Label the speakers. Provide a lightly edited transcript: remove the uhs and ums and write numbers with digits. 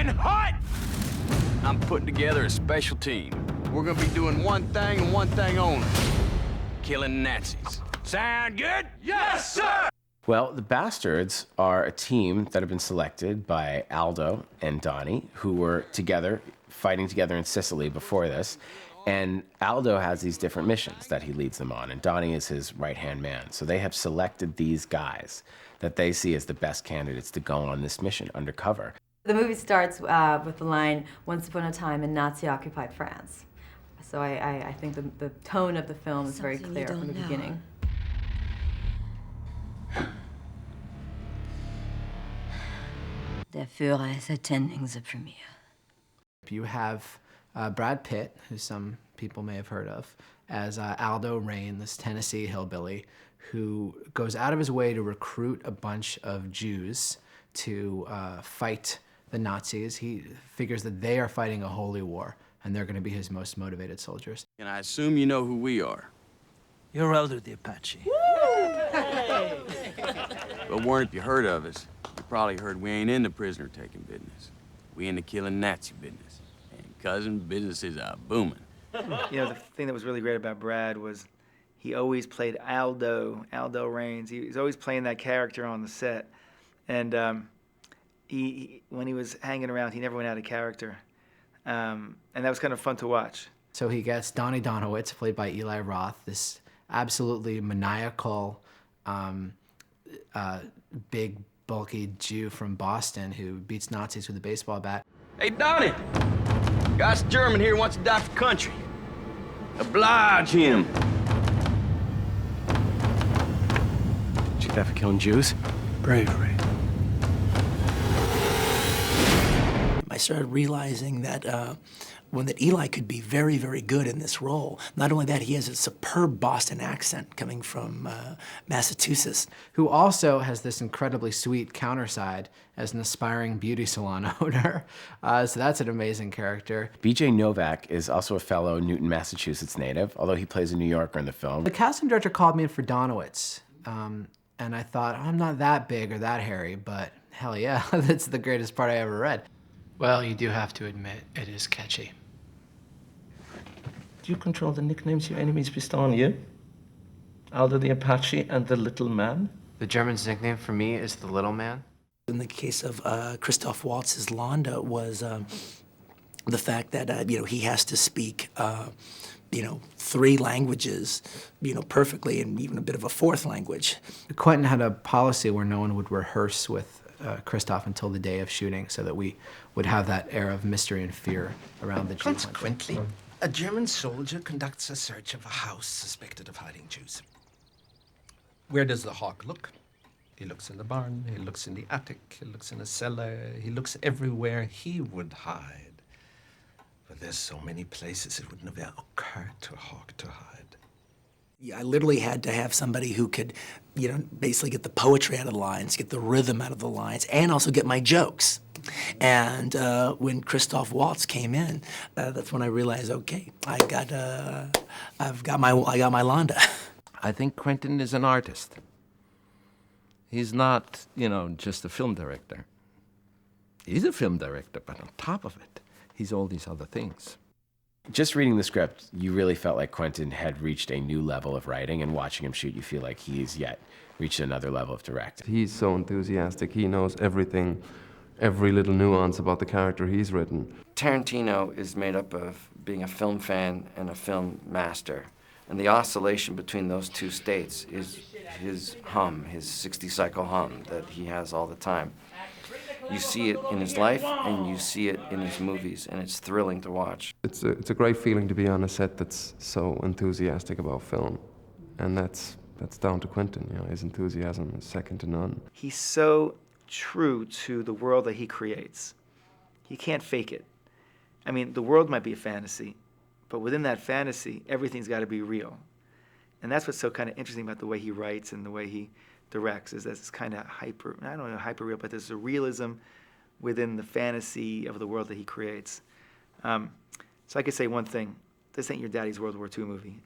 Speaker 1: fucking hot! I'm putting together a special team. We're gonna be doing one thing and one thing only. Killing Nazis. Sound good? Yes, sir!
Speaker 2: Well, the Bastards are a team that have been selected by Aldo and Donnie, who were together, fighting together in Sicily before this. And Aldo has these different missions that he leads them on, and Donnie is his right-hand man. So they have selected these guys that they see as the best candidates to go on this mission undercover.
Speaker 3: The movie starts with the line, "Once upon a time in Nazi-occupied France." So I think the tone of the film is very clear from the beginning.
Speaker 4: Der Führer is attending the premiere.
Speaker 5: You have Brad Pitt, who some people may have heard of, as Aldo Rain, this Tennessee hillbilly, who goes out of his way to recruit a bunch of Jews to fight the Nazis. He figures that they are fighting a holy war, and they're going to be his most motivated soldiers.
Speaker 1: And I assume you know who we are.
Speaker 6: You're Elder the Apache.
Speaker 1: But weren't if you heard of us, you probably heard we ain't in the prisoner-taking business. We in the killing Nazi business. And cousin, business is booming.
Speaker 7: You know, the thing that was really great about Brad was he always played Aldo Raines. He's always playing that character on the set. And when he was hanging around, he never went out of character. And that was kind of fun to watch.
Speaker 5: So he gets Donnie Donowitz, played by Eli Roth, this absolutely maniacal, big, bulky Jew from Boston who beats Nazis with a baseball bat.
Speaker 1: Hey, Donnie! Got a German here wants to die for country. Oblige him.
Speaker 2: Did you get that for killing Jews?
Speaker 6: Bravery.
Speaker 8: I started realizing that that Eli could be very, very good in this role. Not only that, he has a superb Boston accent coming from Massachusetts.
Speaker 5: Who also has this incredibly sweet counterside as an aspiring beauty salon owner. So that's an amazing character.
Speaker 2: B.J. Novak is also a fellow Newton, Massachusetts native, although he plays a New Yorker in the film.
Speaker 5: The casting director called me in for Donowitz, and I thought, I'm not that big or that hairy, but hell yeah, that's the greatest part I ever read. Well, you do have to admit, it is catchy.
Speaker 6: Do you control the nicknames your enemies bestow on you? Aldo the Apache and the Little Man?
Speaker 9: The German's nickname for me is the Little Man.
Speaker 8: In the case of Christoph Waltz's Londa was the fact that, he has to speak, 3 languages, perfectly, and even a bit of a 4th language.
Speaker 5: Quentin had a policy where no one would rehearse with Christoph until the day of shooting so that we would have that air of mystery and fear around the Jew.
Speaker 10: Consequently, a German soldier conducts a search of a house suspected of hiding Jews. Where does the hawk look? He looks in the barn, he looks in the attic, he looks in a cellar, he looks everywhere he would hide. But there's so many places it would never occur to a hawk to hide.
Speaker 8: I literally had to have somebody who could, basically get the poetry out of the lines, get the rhythm out of the lines, and also get my jokes. And when Christoph Waltz came in, that's when I realized, okay, I got my Londa.
Speaker 10: I think Quentin is an artist. He's not, just a film director. He's a film director, but on top of it, he's all these other things.
Speaker 2: Just reading the script, you really felt like Quentin had reached a new level of writing, and watching him shoot, you feel like he's yet reached another level of directing.
Speaker 11: He's so enthusiastic. He knows everything, every little nuance about the character he's written.
Speaker 9: Tarantino is made up of being a film fan and a film master. And the oscillation between those two states is his hum, his 60-cycle hum that he has all the time. You see it in his life, and you see it in his movies, and it's thrilling to watch.
Speaker 11: It's a great feeling to be on a set that's so enthusiastic about film. And that's down to Quentin, his enthusiasm is second to none.
Speaker 7: He's so true to the world that he creates. He can't fake it. I mean, the world might be a fantasy, but within that fantasy, everything's got to be real. And that's what's so kind of interesting about the way he writes and the way he directs, is that it's kind of I don't know hyper real, but there's a realism within the fantasy of the world that he creates. So I could say one thing, this ain't your daddy's World War II movie.